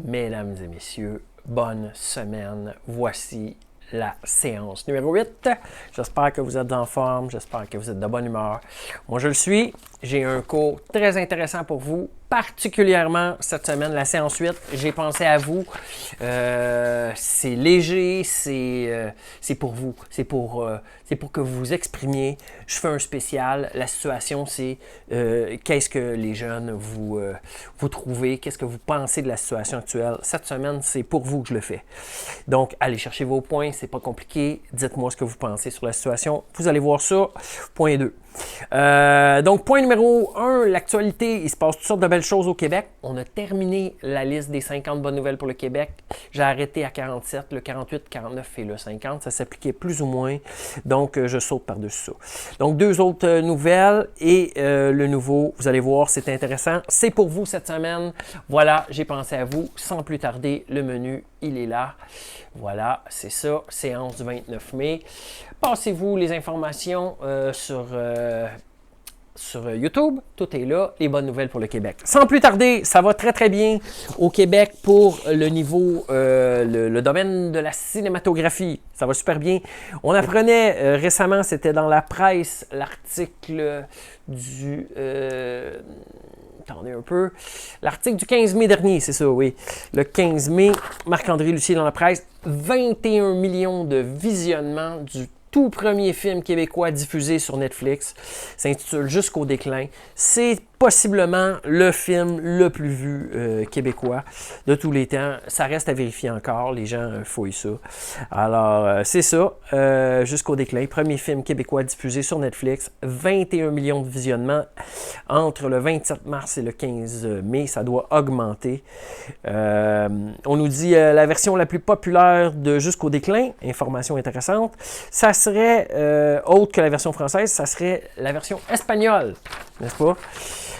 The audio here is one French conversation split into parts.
Mesdames et messieurs, bonne semaine. Voici la séance numéro 8. J'espère que vous êtes en forme, j'espère que vous êtes de bonne humeur. Moi, je le suis. J'ai un cours très intéressant pour vous, particulièrement cette semaine, la séance 8. J'ai pensé à vous. C'est léger, c'est pour vous. C'est pour que vous vous exprimiez. Je fais un spécial. La situation, c'est qu'est-ce que les jeunes vous trouvez, qu'est-ce que vous pensez de la situation actuelle. Cette semaine, c'est pour vous que je le fais. Donc, allez chercher vos points, c'est pas compliqué. Dites-moi ce que vous pensez sur la situation. Vous allez voir ça. Point 2. Donc, point numéro 1, l'actualité. Il se passe toutes sortes de belles choses au Québec. On a terminé la liste des 50 bonnes nouvelles pour le Québec. J'ai arrêté à 47, le 48, 49 et le 50. Ça s'appliquait plus ou moins. Donc, je saute par-dessus ça. Donc, deux autres nouvelles et le nouveau, vous allez voir, c'est intéressant. C'est pour vous cette semaine. Voilà, j'ai pensé à vous. Sans plus tarder, le menu, il est là. Voilà, c'est ça, séance du 29 mai. Passez-vous les informations sur YouTube. Tout est là, les bonnes nouvelles pour le Québec. Sans plus tarder, ça va très très bien au Québec pour le niveau, le domaine de la cinématographie. Ça va super bien. On apprenait récemment, c'était dans la presse, l'article du... attendez un peu. L'article du 15 mai dernier, c'est ça, oui. Le 15 mai, Marc-André Lucier dans la presse, 21 millions de visionnements du tout premier film québécois diffusé sur Netflix. S'intitule Jusqu'au déclin. C'est possiblement le film le plus vu québécois de tous les temps. Ça reste à vérifier encore. Les gens fouillent ça. Alors, c'est ça. Jusqu'au déclin. Premier film québécois diffusé sur Netflix. 21 millions de visionnements entre le 27 mars et le 15 mai. Ça doit augmenter. On nous dit la version la plus populaire de Jusqu'au déclin. Information intéressante. Ça serait, autre que la version française, ça serait la version espagnole. N'est-ce pas?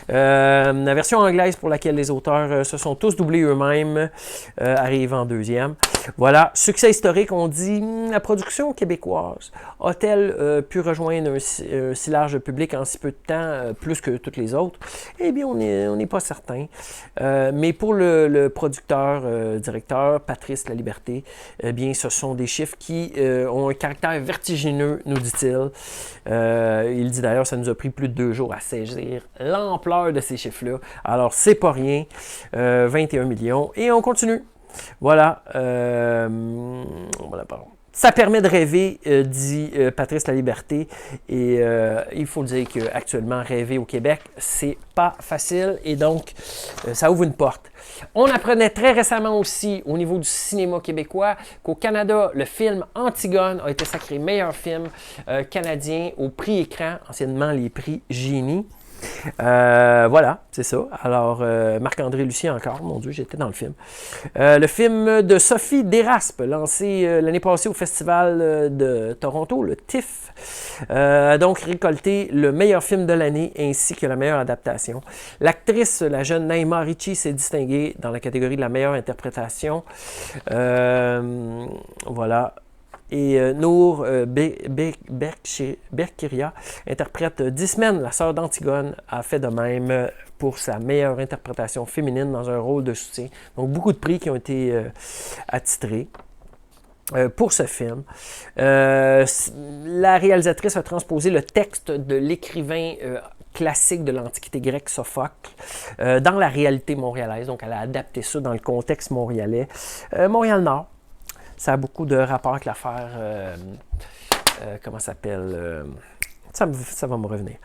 La version anglaise pour laquelle les auteurs se sont tous doublés eux-mêmes arrive en deuxième. Voilà, succès historique, on dit la production québécoise a-t-elle pu rejoindre un si large public en si peu de temps, plus que toutes les autres? Eh bien, on n'est pas certain. Mais pour le producteur, directeur, Patrice Laliberté, eh bien, ce sont des chiffres qui ont un caractère vertigineux, nous dit-il. Il dit d'ailleurs, ça nous a pris plus de 2 jours à saisir l'ampleur de ces chiffres-là. Alors, c'est pas rien. 21 millions. Et on continue. Voilà. Voilà, pardon. Ça permet de rêver, dit Patrice Laliberté. Et il faut dire qu'actuellement, rêver au Québec, c'est pas facile. Et donc, ça ouvre une porte. On apprenait très récemment aussi, au niveau du cinéma québécois, qu'au Canada, le film Antigone a été sacré meilleur film canadien au prix écran, anciennement les prix Génie. Voilà, c'est ça. Alors, Marc-André Lucier encore, mon Dieu, j'étais dans le film. Le film de Sophie Desraspes, lancé l'année passée au Festival de Toronto, le TIFF, a donc récolté le meilleur film de l'année ainsi que la meilleure adaptation. L'actrice, la jeune Naïma Ricci, s'est distinguée dans la catégorie de la meilleure interprétation. Voilà. Et Nour Berkiria interprète 10 semaines, la sœur d'Antigone, a fait de même pour sa meilleure interprétation féminine dans un rôle de soutien. Donc, beaucoup de prix qui ont été attitrés. Pour ce film. La réalisatrice a transposé le texte de l'écrivain classique de l'Antiquité grecque, Sophocle, dans la réalité montréalaise. Donc, elle a adapté ça dans le contexte montréalais. Montréal-Nord. Ça a beaucoup de rapport avec l'affaire, comment ça s'appelle, ça va me revenir.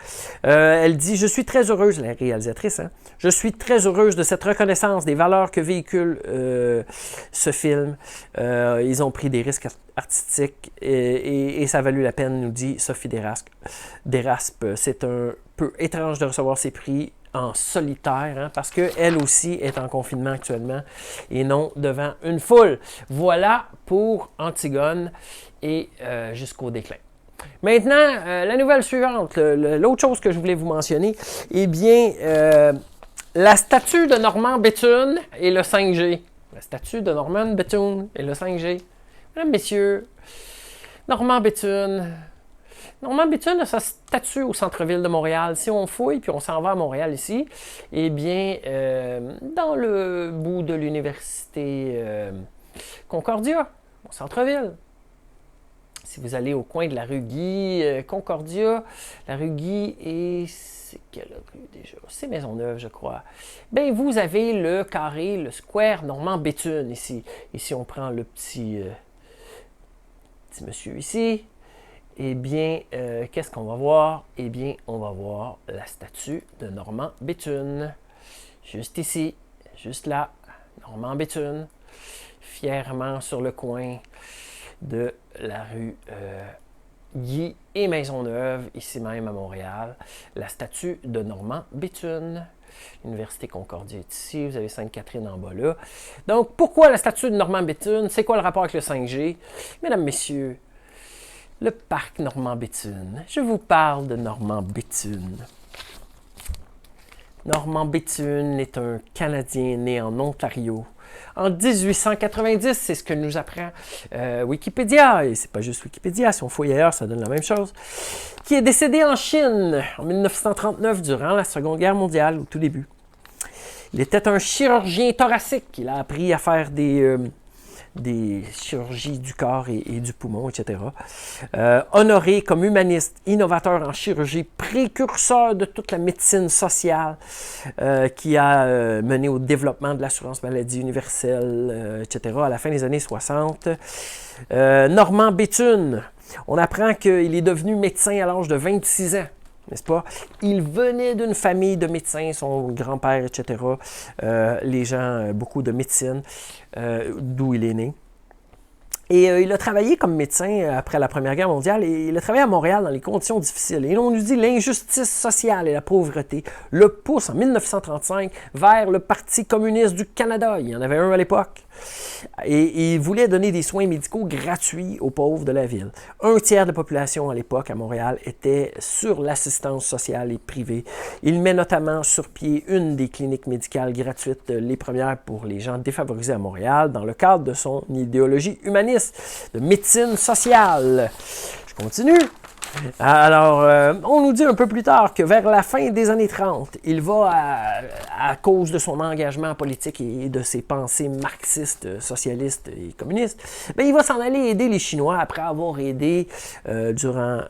Elle dit « Je suis très heureuse », la réalisatrice, hein, « Je suis très heureuse de cette reconnaissance des valeurs que véhicule ce film. Ils ont pris des risques artistiques et ça a valu la peine », nous dit Sophie Desraspes. C'est un peu étrange de recevoir ces prix en solitaire, hein, parce qu'elle aussi est en confinement actuellement et non devant une foule. Voilà pour Antigone et Jusqu'au déclin. Maintenant, la nouvelle suivante, l'autre chose que je voulais vous mentionner, eh bien, la statue de Normand Béthune et le 5G. La statue de Normand Béthune et le 5G. Mesdames, messieurs, Normand Béthune, Normand Béthune a sa statue au centre-ville de Montréal. Si on fouille, puis on s'en va à Montréal ici, eh bien, dans le bout de l'université Concordia, au centre-ville. Si vous allez au coin de la rue Guy, Concordia, la rue Guy et... C'est quelle rue déjà? C'est Maisonneuve, je crois. Bien, vous avez le carré, le square Normand Béthune ici. Ici, on prend le petit monsieur ici. Eh bien, qu'est-ce qu'on va voir? Eh bien, on va voir la statue de Normand Béthune. Juste ici, juste là, Normand Béthune, fièrement sur le coin de la rue Guy et Maisonneuve, ici même à Montréal, la statue de Normand Béthune. L'Université Concordia est ici, vous avez Sainte-Catherine en bas là. Donc, pourquoi la statue de Normand Béthune? C'est quoi le rapport avec le 5G? Mesdames, Messieurs, le parc Normand Béthune. Je vous parle de Normand Béthune. Normand Béthune est un Canadien né en Ontario. En 1890, c'est ce que nous apprend Wikipédia, et c'est pas juste Wikipédia, si on fouille ailleurs, ça donne la même chose, qui est décédé en Chine en 1939 durant la Seconde Guerre mondiale, au tout début. Il était un chirurgien thoracique, il a appris à faire des chirurgies du corps et du poumon, etc. Honoré comme humaniste, innovateur en chirurgie, précurseur de toute la médecine sociale qui a mené au développement de l'assurance maladie universelle, etc. à la fin des années 60. Normand Béthune, on apprend qu'il est devenu médecin à l'âge de 26 ans. N'est-ce pas? Il venait d'une famille de médecins, son grand-père, etc. Les gens, beaucoup de médecine, d'où il est né. Et il a travaillé comme médecin après la Première Guerre mondiale et il a travaillé à Montréal dans les conditions difficiles. Et on nous dit l'injustice sociale et la pauvreté le poussent en 1935 vers le Parti communiste du Canada. Il y en avait un à l'époque. Et il voulait donner des soins médicaux gratuits aux pauvres de la ville. Un tiers de la population à l'époque à Montréal était sur l'assistance sociale et privée. Il met notamment sur pied une des cliniques médicales gratuites, les premières pour les gens défavorisés à Montréal, dans le cadre de son idéologie humaniste de médecine sociale. Je continue. Alors, on nous dit un peu plus tard que vers la fin des années 30, il va, à cause de son engagement politique et de ses pensées marxistes, socialistes et communistes, bien, il va s'en aller aider les Chinois après avoir aidé durant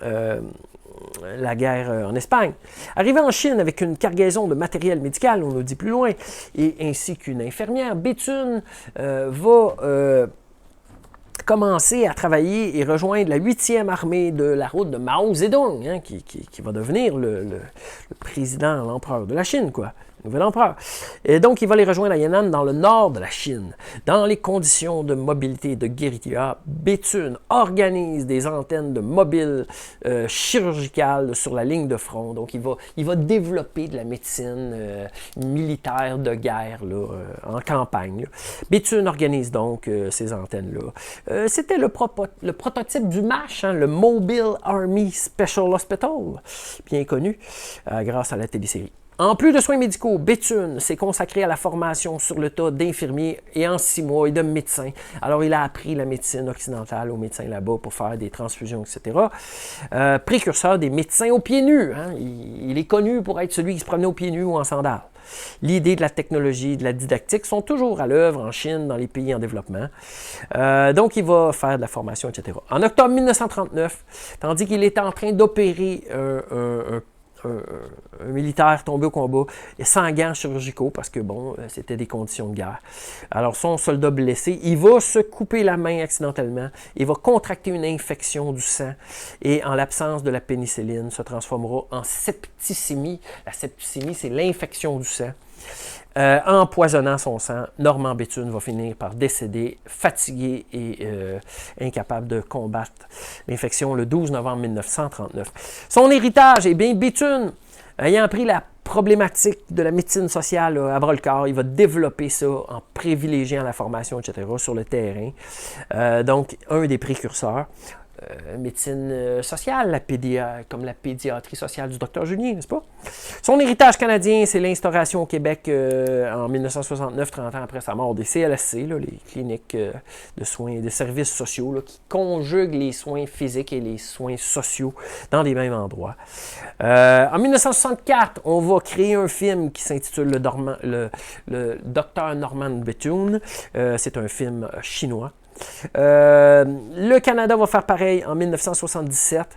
la guerre en Espagne. Arrivé en Chine avec une cargaison de matériel médical, on nous dit plus loin, et ainsi qu'une infirmière, Béthune va commencer à travailler et rejoindre la 8e armée de la route de Mao Zedong, hein, qui va devenir le président, l'empereur de la Chine, quoi. Nouvel empereur. Et donc, il va les rejoindre à Yan'an, dans le nord de la Chine. Dans les conditions de mobilité de guérilla, Béthune organise des antennes de mobiles chirurgicales sur la ligne de front. Donc, il va développer de la médecine militaire de guerre là, en campagne. Là. Béthune organise donc ces antennes-là. C'était le prototype du MASH, hein, le Mobile Army Special Hospital, bien connu grâce à la télésérie. En plus de soins médicaux, Béthune s'est consacré à la formation sur le tas d'infirmiers et en 6 mois et de médecins. Alors, il a appris la médecine occidentale aux médecins là-bas pour faire des transfusions, etc. Précurseur des médecins aux pieds nus. Hein. Il est connu pour être celui qui se promenait aux pieds nus ou en sandales. L'idée de la technologie, de la didactique sont toujours à l'œuvre en Chine, dans les pays en développement. Donc, il va faire de la formation, etc. En octobre 1939, tandis qu'il était en train d'opérer un militaire tombé au combat, sans gants chirurgicaux, parce que, bon, c'était des conditions de guerre. Alors, son soldat blessé, il va se couper la main accidentellement, il va contracter une infection du sang, et en l'absence de la pénicilline, se transformera en septicémie. La septicémie, c'est l'infection du sang. Empoisonnant son sang, Normand Béthune va finir par décéder, fatigué et incapable de combattre l'infection le 12 novembre 1939. Son héritage, eh bien, Béthune, ayant pris la problématique de la médecine sociale à bras-le-corps, il va développer ça en privilégiant la formation, etc., sur le terrain. Donc, un des précurseurs. médecine sociale, comme la pédiatrie sociale du docteur Julien, n'est-ce pas? Son héritage canadien, c'est l'instauration au Québec en 1969, 30 ans après sa mort, des CLSC, là, les cliniques de soins et de services sociaux, là, qui conjuguent les soins physiques et les soins sociaux dans des mêmes endroits. En 1964, on va créer un film qui s'intitule le Docteur Norman Bethune. C'est un film chinois. Le Canada va faire pareil en 1977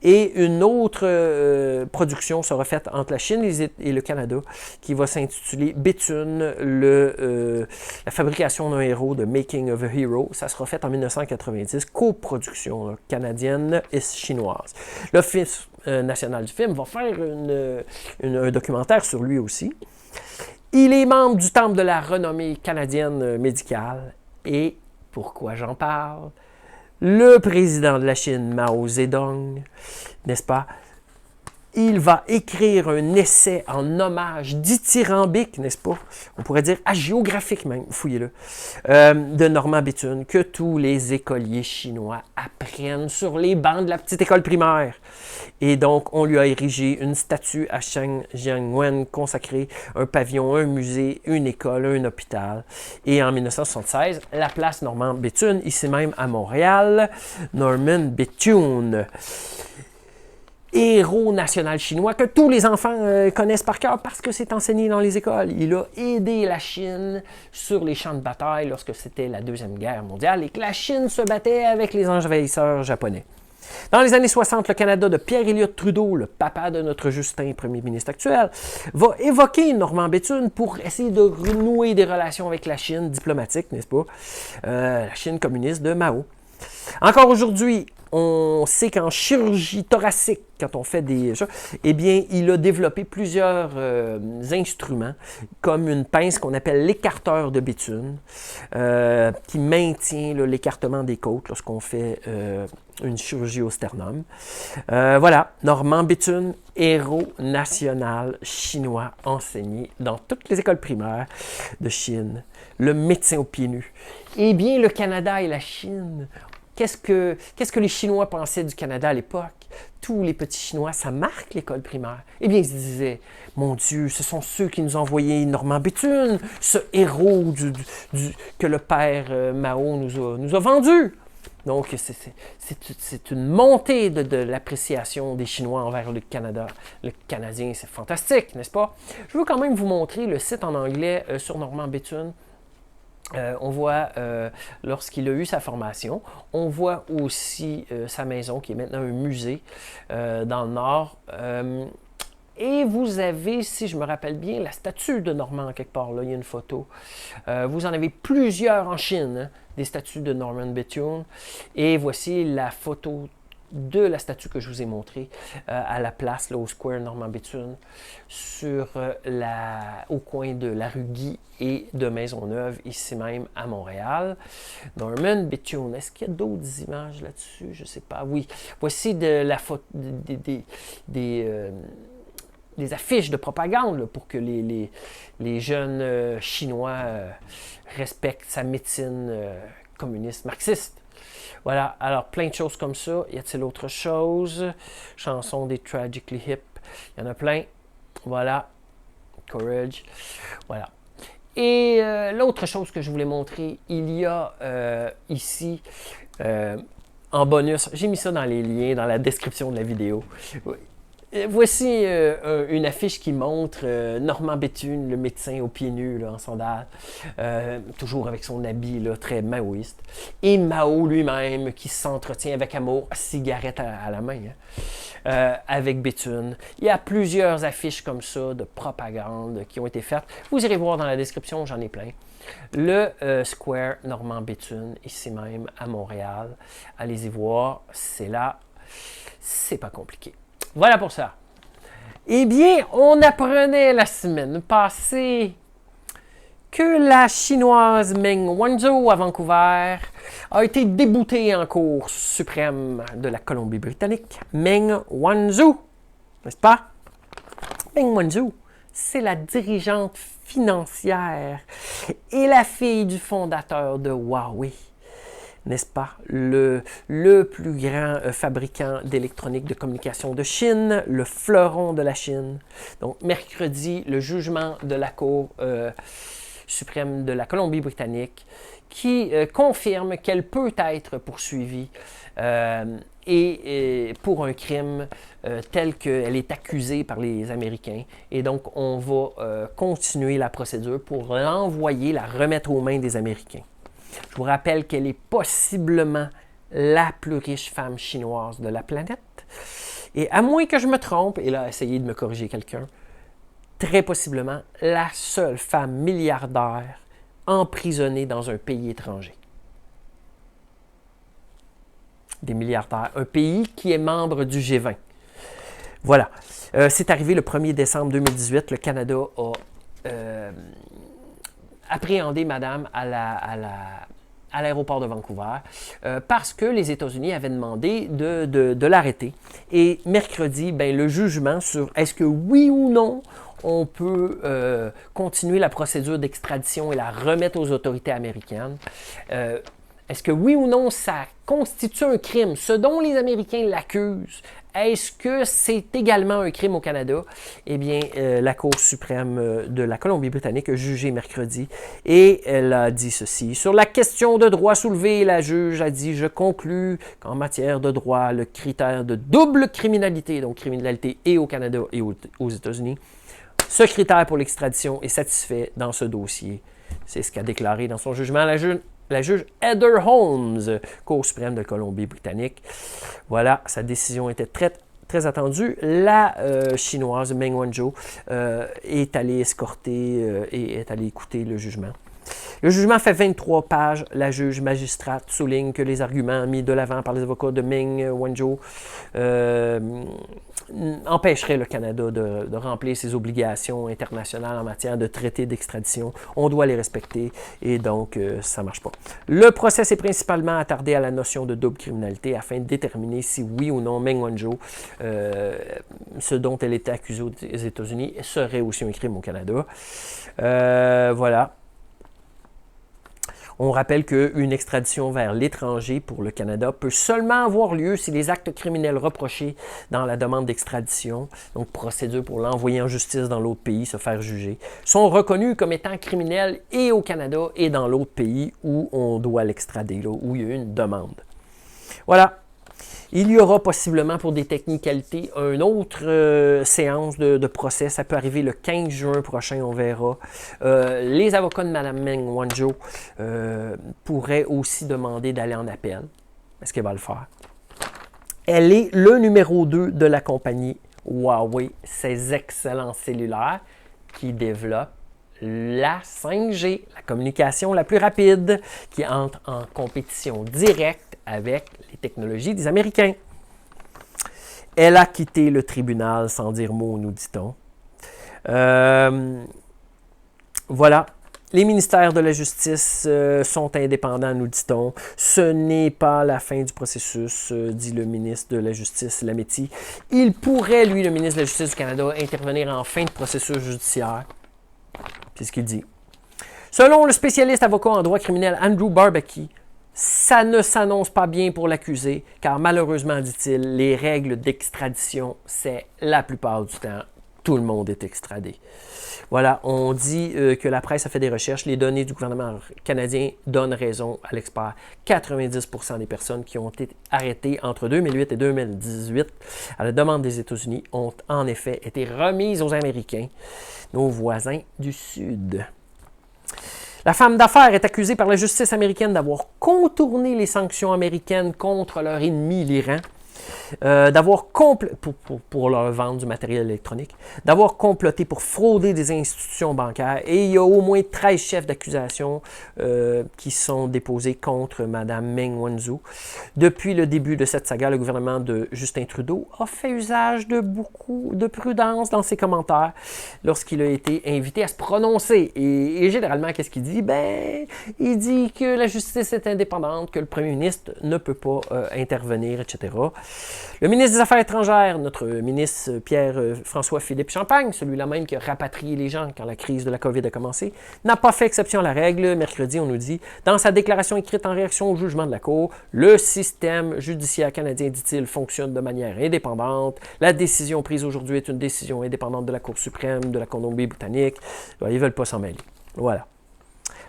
et une autre production sera faite entre la Chine et le Canada qui va s'intituler Bethune, la fabrication d'un héros, de Making of a Hero. Ça sera fait en 1990, coproduction canadienne et chinoise. L'Office national du film va faire un documentaire sur lui aussi. Il est membre du Temple de la renommée canadienne médicale et pourquoi j'en parle? Le président de la Chine, Mao Zedong, n'est-ce pas? Il va écrire un essai en hommage dithyrambique, n'est-ce pas? On pourrait dire hagiographique même, fouillez-le, de Norman Bethune, que tous les écoliers chinois apprennent sur les bancs de la petite école primaire. Et donc, on lui a érigé une statue à Jiangwen consacrée, un pavillon, un musée, une école, un hôpital. Et en 1976, la place Norman Bethune, ici même à Montréal, Norman Bethune. Héros national chinois que tous les enfants connaissent par cœur parce que c'est enseigné dans les écoles. Il a aidé la Chine sur les champs de bataille lorsque c'était la Deuxième Guerre mondiale et que la Chine se battait avec les envahisseurs japonais. Dans les années 60, le Canada de Pierre-Éliott Trudeau, le papa de notre Justin, premier ministre actuel, va évoquer Norman Bethune pour essayer de renouer des relations avec la Chine diplomatique, n'est-ce pas? La Chine communiste de Mao. Encore aujourd'hui, on sait qu'en chirurgie thoracique, quand on fait des choses, eh bien, il a développé plusieurs instruments, comme une pince qu'on appelle l'écarteur de Bethune, qui maintient l'écartement des côtes lorsqu'on fait une chirurgie au sternum. Voilà, Norman Bethune, héros national chinois enseigné dans toutes les écoles primaires de Chine, le médecin aux pieds nus. Eh bien, le Canada et la Chine, qu'est-ce que les Chinois pensaient du Canada à l'époque? Tous les petits Chinois, ça marque l'école primaire. Eh bien, ils se disaient, mon Dieu, ce sont ceux qui nous ont envoyé Norman Bethune, ce héros que le père Mao nous a vendu. Donc, c'est une montée de l'appréciation des Chinois envers le Canada. Le Canadien, c'est fantastique, n'est-ce pas? Je veux quand même vous montrer le site en anglais sur Norman Bethune. On voit lorsqu'il a eu sa formation, on voit aussi sa maison qui est maintenant un musée dans le nord. Et vous avez, si je me rappelle bien, la statue de Norman quelque part, là, il y a une photo. Vous en avez plusieurs en Chine, hein, des statues de Norman Bethune. Et voici la photo de la statue que je vous ai montrée à la place, là, au Square Norman Bethune, au coin de la rue Guy et de Maisonneuve, ici même à Montréal. Norman Bethune, est-ce qu'il y a d'autres images là-dessus? Je ne sais pas. Oui, voici des affiches de propagande là, pour que les jeunes Chinois respectent sa médecine communiste marxiste. Voilà, alors plein de choses comme ça. Y a-t-il autre chose? Chanson des Tragically Hip. Il y en a plein. Voilà. Courage. Voilà. Et l'autre chose que je voulais montrer, il y a ici, en bonus, j'ai mis ça dans les liens, dans la description de la vidéo. Voici une affiche qui montre Norman Bethune, le médecin aux pieds nus, là, en sandales, toujours avec son habit là, très maoïste, et Mao lui-même qui s'entretient avec amour, cigarette à la main, hein, avec Bethune. Il y a plusieurs affiches comme ça de propagande qui ont été faites. Vous irez voir dans la description, j'en ai plein. Le Square Norman Bethune, ici même à Montréal. Allez-y voir, c'est là, c'est pas compliqué. Voilà pour ça. Eh bien, on apprenait la semaine passée que la chinoise Meng Wanzhou à Vancouver a été déboutée en Cour suprême de la Colombie-Britannique. Meng Wanzhou, n'est-ce pas? Meng Wanzhou, c'est la dirigeante financière et la fille du fondateur de Huawei. n'est-ce pas, le plus grand fabricant d'électronique de communication de Chine, le fleuron de la Chine. Donc, mercredi, le jugement de la Cour suprême de la Colombie-Britannique qui confirme qu'elle peut être poursuivie et pour un crime tel qu'elle est accusée par les Américains. Et donc, on va continuer la procédure pour l'envoyer, la remettre aux mains des Américains. Je vous rappelle qu'elle est possiblement la plus riche femme chinoise de la planète. Et à moins que je me trompe, et là, essayez de me corriger quelqu'un, très possiblement la seule femme milliardaire emprisonnée dans un pays étranger. Des milliardaires. Un pays qui est membre du G20. Voilà. C'est arrivé le 1er décembre 2018. Le Canada a appréhendé madame à l'aéroport de Vancouver parce que les États-Unis avaient demandé de l'arrêter. Et mercredi, le jugement sur est-ce que oui ou non on peut continuer la procédure d'extradition et la remettre aux autorités américaines. Est-ce que oui ou non ça constitue un crime? Ce dont les Américains l'accusent, est-ce que c'est également un crime au Canada? Eh bien, la Cour suprême de la Colombie-Britannique a jugé mercredi et elle a dit ceci. Sur la question de droit soulevée, la juge a dit « Je conclus qu'en matière de droit, le critère de double criminalité, donc criminalité et au Canada et aux États-Unis, ce critère pour l'extradition est satisfait dans ce dossier. » C'est ce qu'a déclaré dans son jugement la juge Heather Holmes, Cour suprême de Colombie-Britannique. Voilà, sa décision était très attendue. La chinoise Meng Wanzhou est allée escorter et est allée écouter le jugement. Le jugement fait 23 pages. La juge magistrate souligne que les arguments mis de l'avant par les avocats de Meng Wanzhou empêcheraient le Canada de remplir ses obligations internationales en matière de traité d'extradition. On doit les respecter et donc ça ne marche pas. Le procès s'est principalement attardé à la notion de double criminalité afin de déterminer si oui ou non Meng Wanzhou, ce dont elle était accusée aux États-Unis, serait aussi un crime au Canada. Voilà. On rappelle qu'une extradition vers l'étranger pour le Canada peut seulement avoir lieu si les actes criminels reprochés dans la demande d'extradition, donc procédure pour l'envoyer en justice dans l'autre pays, se faire juger, sont reconnus comme étant criminels et au Canada et dans l'autre pays où on doit l'extrader, là, où il y a une demande. Voilà. Il y aura possiblement pour des technicalités une autre séance de procès. Ça peut arriver le 15 juin prochain, on verra. Les avocats de Mme Meng Wanzhou pourraient aussi demander d'aller en appel. Est-ce qu'elle va le faire? Elle est le numéro 2 de la compagnie Huawei, ces excellents cellulaires qui développent la 5G, la communication la plus rapide, qui entre en compétition directe avec les technologies des Américains. Elle a quitté le tribunal sans dire mot, nous dit-on. Voilà. Les ministères de la Justice sont indépendants, nous dit-on. Ce n'est pas la fin du processus, dit le ministre de la Justice, Lametti. Il pourrait, lui, le ministre de la Justice du Canada, intervenir en fin de processus judiciaire. C'est ce qu'il dit. Selon le spécialiste avocat en droit criminel Andrew Barbecue, ça ne s'annonce pas bien pour l'accusé, car malheureusement, dit-il, les règles d'extradition, c'est la plupart du temps, tout le monde est extradé. Voilà, on dit que la presse a fait des recherches. Les données du gouvernement canadien donnent raison à l'expert. 90% des personnes qui ont été arrêtées entre 2008 et 2018 à la demande des États-Unis ont en effet été remises aux Américains, nos voisins du Sud. La femme d'affaires est accusée par la justice américaine d'avoir contourné les sanctions américaines contre leur ennemi, l'Iran, d'avoir pour leur vendre du matériel électronique, d'avoir comploté pour frauder des institutions bancaires. Et il y a au moins 13 chefs d'accusation qui sont déposés contre Mme Meng Wanzhou. Depuis le début de cette saga, le gouvernement de Justin Trudeau a fait usage de beaucoup de prudence dans ses commentaires lorsqu'il a été invité à se prononcer. Et généralement, qu'est-ce qu'il dit? Il dit que la justice est indépendante, que le premier ministre ne peut pas intervenir, etc. Le ministre des Affaires étrangères, notre ministre Pierre-François-Philippe Champagne, celui-là même qui a rapatrié les gens quand la crise de la COVID a commencé, n'a pas fait exception à la règle. Mercredi, on nous dit, dans sa déclaration écrite en réaction au jugement de la Cour, le système judiciaire canadien, dit-il, fonctionne de manière indépendante. La décision prise aujourd'hui est une décision indépendante de la Cour suprême de la Colombie-Britannique. Ils ne veulent pas s'en mêler. Voilà.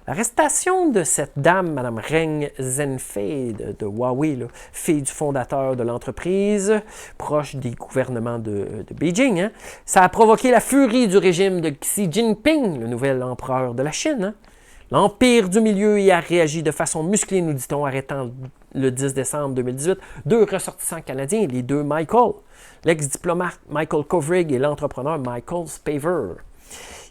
L'arrestation de cette dame, Mme Reng Zhenfei de Huawei, là, fille du fondateur de l'entreprise, proche des gouvernements de Beijing, hein, ça a provoqué la furie du régime de Xi Jinping, le nouvel empereur de la Chine. Hein. L'Empire du Milieu y a réagi de façon musclée, nous dit-on, arrêtant le 10 décembre 2018 deux ressortissants canadiens, les deux Michael, l'ex-diplomate Michael Kovrig et l'entrepreneur Michael Spavor.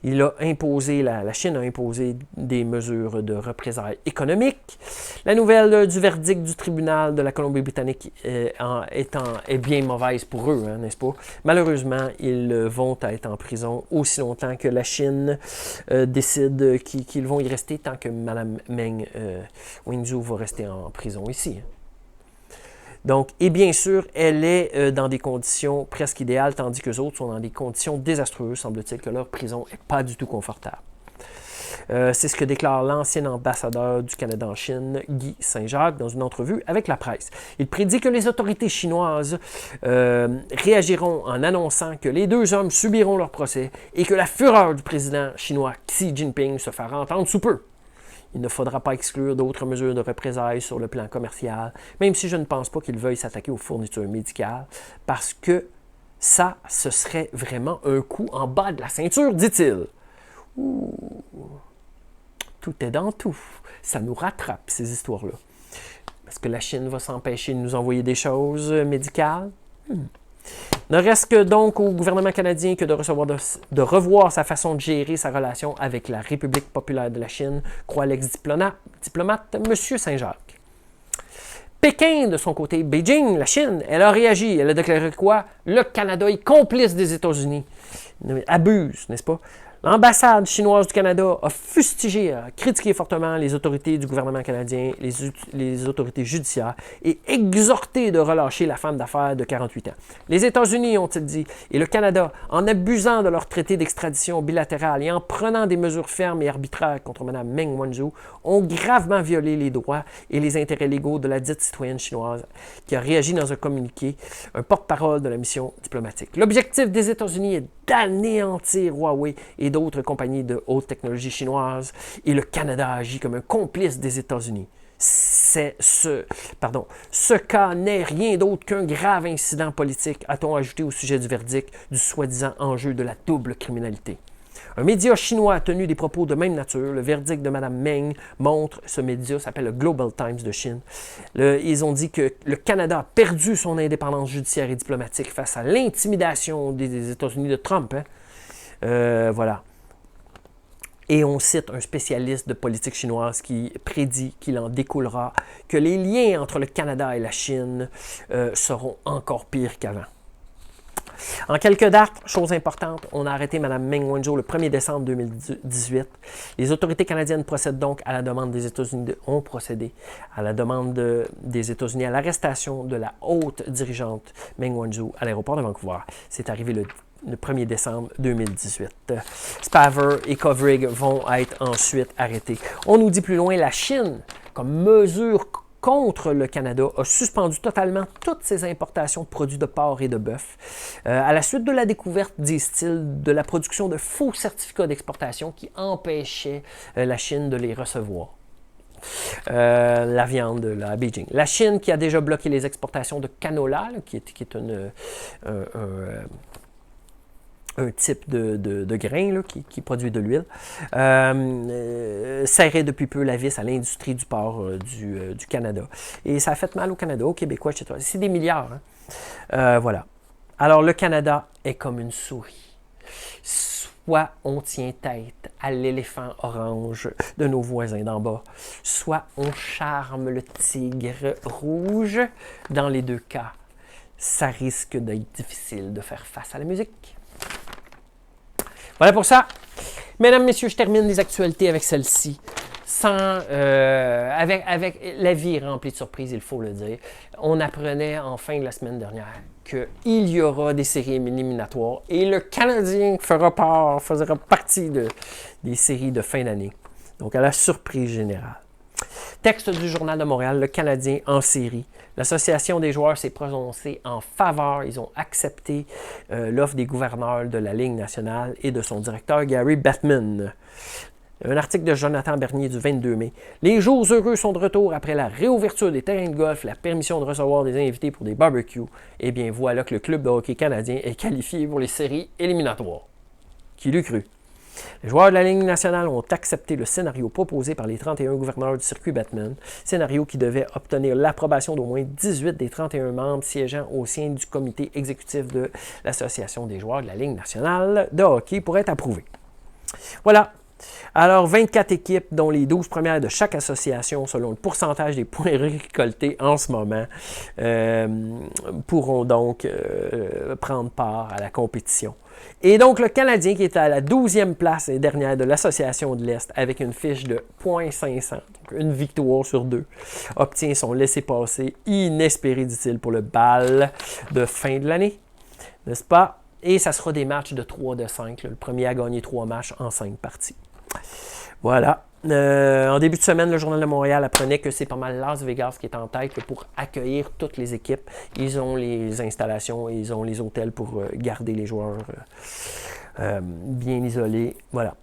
Il a imposé, la Chine a imposé des mesures de représailles économiques. La nouvelle du verdict du tribunal de la Colombie-Britannique est bien mauvaise pour eux, hein, n'est-ce pas? Malheureusement, ils vont être en prison aussi longtemps que la Chine décide qu'ils vont y rester tant que Mme Meng Wanzhou va rester en prison ici. Donc, et bien sûr, elle est dans des conditions presque idéales, tandis que les autres sont dans des conditions désastreuses. Semble-t-il que leur prison n'est pas du tout confortable. C'est ce que déclare l'ancien ambassadeur du Canada en Chine, Guy Saint-Jacques, dans une entrevue avec la presse. Il prédit que les autorités chinoises réagiront en annonçant que les deux hommes subiront leur procès et que la fureur du président chinois Xi Jinping se fera entendre sous peu. Il ne faudra pas exclure d'autres mesures de représailles sur le plan commercial, même si je ne pense pas qu'il veuille s'attaquer aux fournitures médicales, parce que ça, ce serait vraiment un coup en bas de la ceinture, dit-il. Ouh. Tout est dans tout. Ça nous rattrape, ces histoires-là. Est-ce que la Chine va s'empêcher de nous envoyer des choses médicales? Ne reste que donc au gouvernement canadien que de revoir sa façon de gérer sa relation avec la République populaire de la Chine, croit l'ex-diplomate M. Saint-Jacques. Pékin, de son côté, Beijing, la Chine, elle a réagi. Elle a déclaré quoi? Le Canada est complice des États-Unis. Abuse, n'est-ce pas? L'ambassade chinoise du Canada a fustigé, a critiqué fortement les autorités du gouvernement canadien, les autorités judiciaires et exhorté de relâcher la femme d'affaires de 48 ans. Les États-Unis, ont-ils dit, et le Canada, en abusant de leur traité d'extradition bilatéral et en prenant des mesures fermes et arbitraires contre Mme Meng Wanzhou, ont gravement violé les droits et les intérêts légaux de la dite citoyenne chinoise, qui a réagi dans un communiqué, un porte-parole de la mission diplomatique. L'objectif des États-Unis est d'anéantir Huawei et d'autres compagnies de haute technologie chinoises, et le Canada agit comme un complice des États-Unis. Ce cas n'est rien d'autre qu'un grave incident politique, a-t-on ajouté au sujet du verdict du soi-disant enjeu de la double criminalité. Un média chinois a tenu des propos de même nature. Le verdict de Mme Meng montre, ce média s'appelle le Global Times de Chine. Ils ont dit que le Canada a perdu son indépendance judiciaire et diplomatique face à l'intimidation des États-Unis de Trump. Hein? Voilà. Et on cite un spécialiste de politique chinoise qui prédit qu'il en découlera que les liens entre le Canada et la Chine seront encore pires qu'avant. En quelques dates, chose importante, on a arrêté Mme Meng Wanzhou le 1er décembre 2018. Les autorités canadiennes procèdent donc à la demande des États-Unis, ont procédé à la demande des États-Unis à l'arrestation de la haute dirigeante Meng Wanzhou à l'aéroport de Vancouver. C'est arrivé le 1er décembre 2018. Spavor et Kovrig vont être ensuite arrêtés. On nous dit plus loin, la Chine, comme mesure contre le Canada, a suspendu totalement toutes ses importations de produits de porc et de bœuf, à la suite de la découverte, disent-ils, de la production de faux certificats d'exportation qui empêchaient la Chine de les recevoir. La viande là, à Beijing. La Chine qui a déjà bloqué les exportations de canola, là, qui est un type de grain là, qui produit de l'huile, serrait depuis peu la vis à l'industrie du porc du Canada. Et ça a fait mal au Canada, aux Québécois, etc. C'est des milliards. Hein? Voilà. Alors, le Canada est comme une souris. Soit on tient tête à l'éléphant orange de nos voisins d'en bas, soit on charme le tigre rouge. Dans les deux cas, ça risque d'être difficile de faire face à la musique. Voilà pour ça. Mesdames, messieurs, je termine les actualités avec celle-ci. avec la vie remplie de surprises, il faut le dire. On apprenait en fin de la semaine dernière qu'il y aura des séries éliminatoires et le Canadien fera partie des séries de fin d'année. Donc, à la surprise générale. Texte du Journal de Montréal, le Canadien en série. L'Association des joueurs s'est prononcée en faveur. Ils ont accepté l'offre des gouverneurs de la Ligue nationale et de son directeur Gary Bettman. Un article de Jonathan Bernier du 22 mai. Les jours heureux sont de retour après la réouverture des terrains de golf, la permission de recevoir des invités pour des barbecues. Eh bien, voilà que le club de hockey canadien est qualifié pour les séries éliminatoires. Qui l'eût cru? Les joueurs de la Ligue nationale ont accepté le scénario proposé par les 31 gouverneurs du circuit Bettman, scénario qui devait obtenir l'approbation d'au moins 18 des 31 membres siégeant au sein du comité exécutif de l'Association des joueurs de la Ligue nationale de hockey pour être approuvé. Voilà. Alors, 24 équipes, dont les 12 premières de chaque association, selon le pourcentage des points récoltés en ce moment, pourront donc prendre part à la compétition. Et donc, le Canadien, qui est à la 12e place et dernière de l'Association de l'Est, avec une fiche de .500, donc une victoire sur 2, obtient son laissez-passer inespéré, dit-il, pour le bal de fin de l'année. N'est-ce pas? Et ça sera des matchs de 3 de 5. Le premier a gagné 3 matchs en 5 parties. Voilà. En début de semaine, le Journal de Montréal apprenait que c'est pas mal Las Vegas qui est en tête pour accueillir toutes les équipes. Ils ont les installations et ils ont les hôtels pour garder les joueurs bien isolés. Voilà.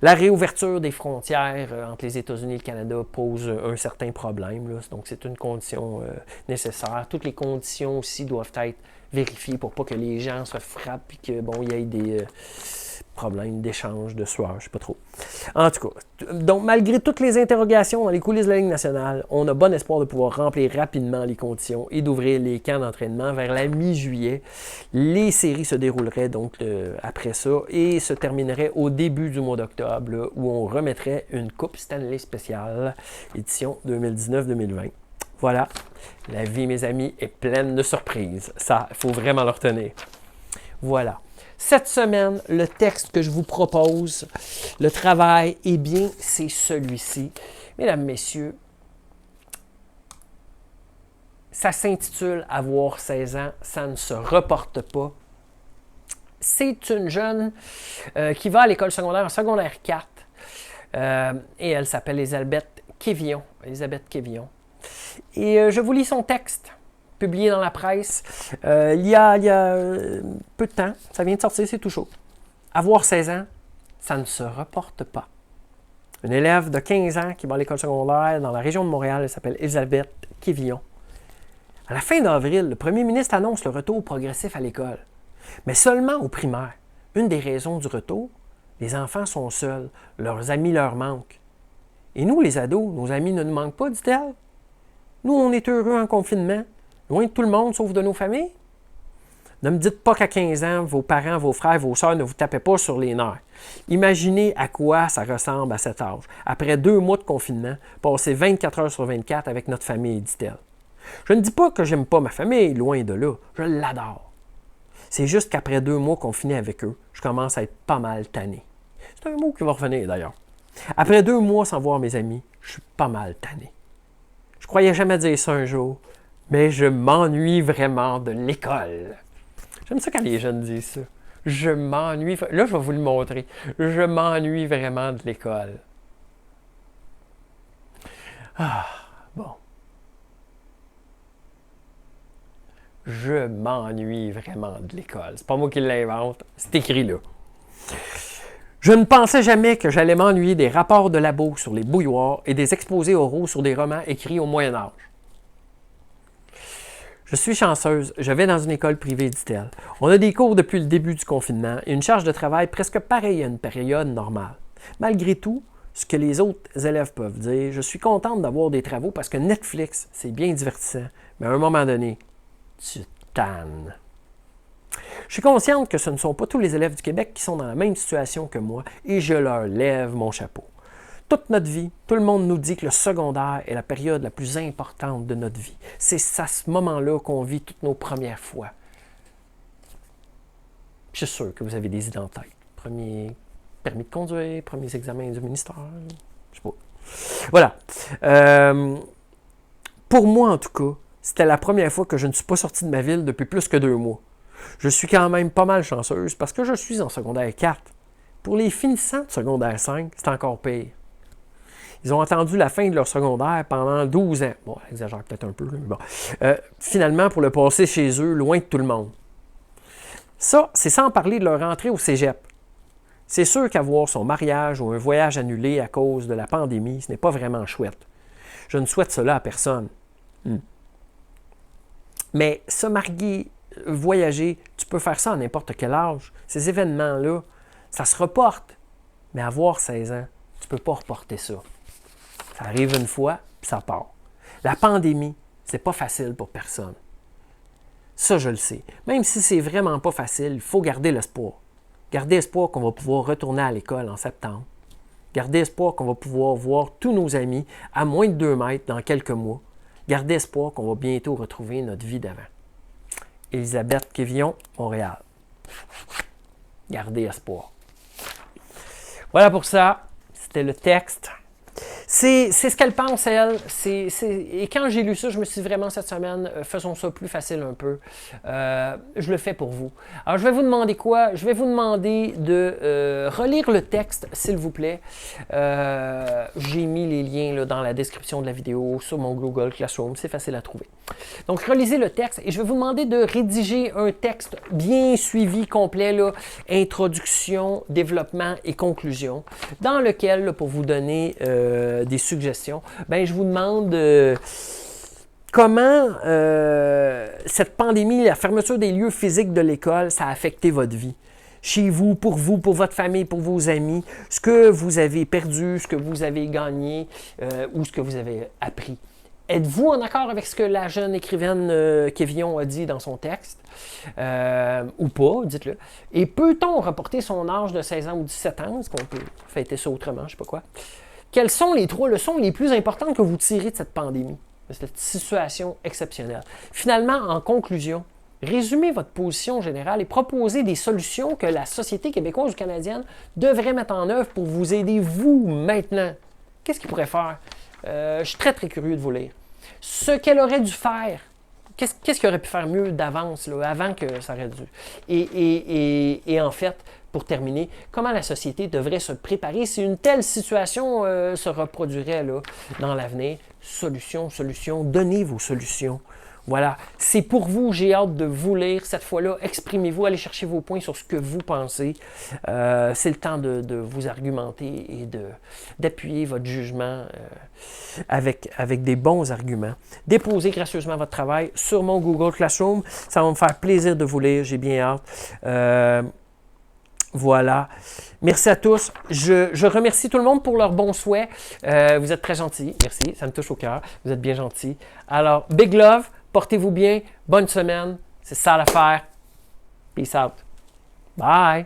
La réouverture des frontières entre les États-Unis et le Canada pose un certain problème. Là. Donc, c'est une condition nécessaire. Toutes les conditions aussi doivent être vérifiées pour pas que les gens se frappent et que, bon, il y ait des problèmes d'échange de sueur, je ne sais pas trop. En tout cas, donc, malgré toutes les interrogations dans les coulisses de la Ligue nationale, on a bon espoir de pouvoir remplir rapidement les conditions et d'ouvrir les camps d'entraînement vers la mi-juillet. Les séries se dérouleraient donc après ça et se termineraient au début du mois d'octobre, là, où on remettrait une Coupe Stanley spéciale, édition 2019-2020. Voilà, la vie, mes amis, est pleine de surprises. Ça, il faut vraiment le retenir. Voilà. Cette semaine, le texte que je vous propose, le travail, eh bien, c'est celui-ci. Mesdames, messieurs, ça s'intitule « Avoir 16 ans, ça ne se reporte pas ». C'est une jeune qui va à l'école secondaire, en secondaire 4, et elle s'appelle Elisabeth Quévillon. Et je vous lis son texte, publié dans la presse, il y a peu de temps. Ça vient de sortir, c'est tout chaud. Avoir 16 ans, ça ne se reporte pas. Une élève de 15 ans qui va à l'école secondaire dans la région de Montréal, elle s'appelle Elisabeth Quévillon. À la fin d'avril, le premier ministre annonce le retour progressif à l'école, mais seulement au primaire. Une des raisons du retour, les enfants sont seuls, leurs amis leur manquent. Et nous, les ados, nos amis ne nous manquent pas, dit-elle. Nous, on est heureux en confinement, loin de tout le monde, sauf de nos familles. Ne me dites pas qu'à 15 ans, vos parents, vos frères, vos sœurs ne vous tapaient pas sur les nerfs. Imaginez à quoi ça ressemble à cet âge. Après 2 mois de confinement, passer 24 heures sur 24 avec notre famille, dit-elle. Je ne dis pas que j'aime pas ma famille, loin de là. Je l'adore. C'est juste qu'après 2 mois confinés avec eux, je commence à être pas mal tanné. C'est un mot qui va revenir d'ailleurs. Après 2 mois sans voir mes amis, je suis pas mal tanné. Je croyais jamais dire ça un jour, mais je m'ennuie vraiment de l'école. J'aime ça quand les jeunes disent ça. Je m'ennuie. Là, je vais vous le montrer. Je m'ennuie vraiment de l'école. Ah, bon. Je m'ennuie vraiment de l'école. C'est pas moi qui l'invente, c'est écrit là. Je ne pensais jamais que j'allais m'ennuyer des rapports de labo sur les bouilloires et des exposés oraux sur des romans écrits au Moyen Âge. Je suis chanceuse, je vais dans une école privée, dit-elle. On a des cours depuis le début du confinement et une charge de travail presque pareille à une période normale. Malgré tout, ce que les autres élèves peuvent dire, je suis contente d'avoir des travaux parce que Netflix, c'est bien divertissant, mais à un moment donné, tu tannes. Je suis consciente que ce ne sont pas tous les élèves du Québec qui sont dans la même situation que moi et je leur lève mon chapeau. Toute notre vie, tout le monde nous dit que le secondaire est la période la plus importante de notre vie. C'est à ce moment-là qu'on vit toutes nos premières fois. Je suis sûr que vous avez des idées en tête. Premier permis de conduire, premiers examens du ministère, je sais pas. Voilà. Pour moi, en tout cas, c'était la première fois que je ne suis pas sorti de ma ville depuis plus que 2 mois. Je suis quand même pas mal chanceuse parce que je suis en secondaire 4. Pour les finissants de secondaire 5, c'est encore pire. Ils ont attendu la fin de leur secondaire pendant 12 ans. Bon, j'exagère peut-être un peu, mais bon. Finalement, pour le passer chez eux, loin de tout le monde. Ça, c'est sans parler de leur entrée au cégep. C'est sûr qu'avoir son mariage ou un voyage annulé à cause de la pandémie, ce n'est pas vraiment chouette. Je ne souhaite cela à personne. Mais se marier, voyager, tu peux faire ça à n'importe quel âge. Ces événements-là, ça se reporte. Mais avoir 16 ans, tu ne peux pas reporter ça. Ça arrive une fois, puis ça part. La pandémie, c'est pas facile pour personne. Ça, je le sais. Même si c'est vraiment pas facile, il faut garder l'espoir. Garder espoir qu'on va pouvoir retourner à l'école en septembre. Garder espoir qu'on va pouvoir voir tous nos amis à moins de 2 mètres dans quelques mois. Garder espoir qu'on va bientôt retrouver notre vie d'avant. Elisabeth Quévillon, Montréal. Gardez espoir. Voilà pour ça. C'était le texte. C'est ce qu'elle pense, elle. Et quand j'ai lu ça, je me suis dit vraiment cette semaine, faisons ça plus facile un peu. Je le fais pour vous. Alors, je vais vous demander quoi? Je vais vous demander de relire le texte, s'il vous plaît. J'ai mis les liens là, dans la description de la vidéo, sur mon Google Classroom. C'est facile à trouver. Donc, relisez le texte et je vais vous demander de rédiger un texte bien suivi, complet, là, introduction, développement et conclusion, dans lequel, là, pour vous donner des suggestions, je vous demande comment cette pandémie, la fermeture des lieux physiques de l'école, ça a affecté votre vie. Chez vous, pour votre famille, pour vos amis, ce que vous avez perdu, ce que vous avez gagné ou ce que vous avez appris. Êtes-vous en accord avec ce que la jeune écrivaine Quévillon a dit dans son texte? Ou pas, dites-le. Et peut-on reporter son âge de 16 ans ou 17 ans? Est-ce qu'on peut fêter ça autrement? Je ne sais pas quoi. Quelles sont les 3 leçons les plus importantes que vous tirez de cette pandémie, de cette situation exceptionnelle? Finalement, en conclusion, résumez votre position générale et proposez des solutions que la société québécoise ou canadienne devrait mettre en œuvre pour vous aider, vous, maintenant. Qu'est-ce qu'il pourrait faire? Je suis très, très curieux de vous lire. Ce qu'elle aurait dû faire, qu'est-ce qu'elle aurait pu faire mieux d'avance, là, avant que ça aurait dû? Et en fait, pour terminer, comment la société devrait se préparer si une telle situation se reproduirait là, dans l'avenir? Solution, donnez vos solutions. Voilà, c'est pour vous, j'ai hâte de vous lire cette fois-là. Exprimez-vous, allez chercher vos points sur ce que vous pensez. C'est le temps de vous argumenter et d'appuyer votre jugement avec des bons arguments. Déposez gracieusement votre travail sur mon Google Classroom. Ça va me faire plaisir de vous lire, j'ai bien hâte. Voilà. Merci à tous. Je remercie tout le monde pour leurs bons souhaits. Vous êtes très gentils. Merci. Ça me touche au cœur. Vous êtes bien gentils. Alors, big love. Portez-vous bien. Bonne semaine. C'est ça l'affaire. Peace out. Bye.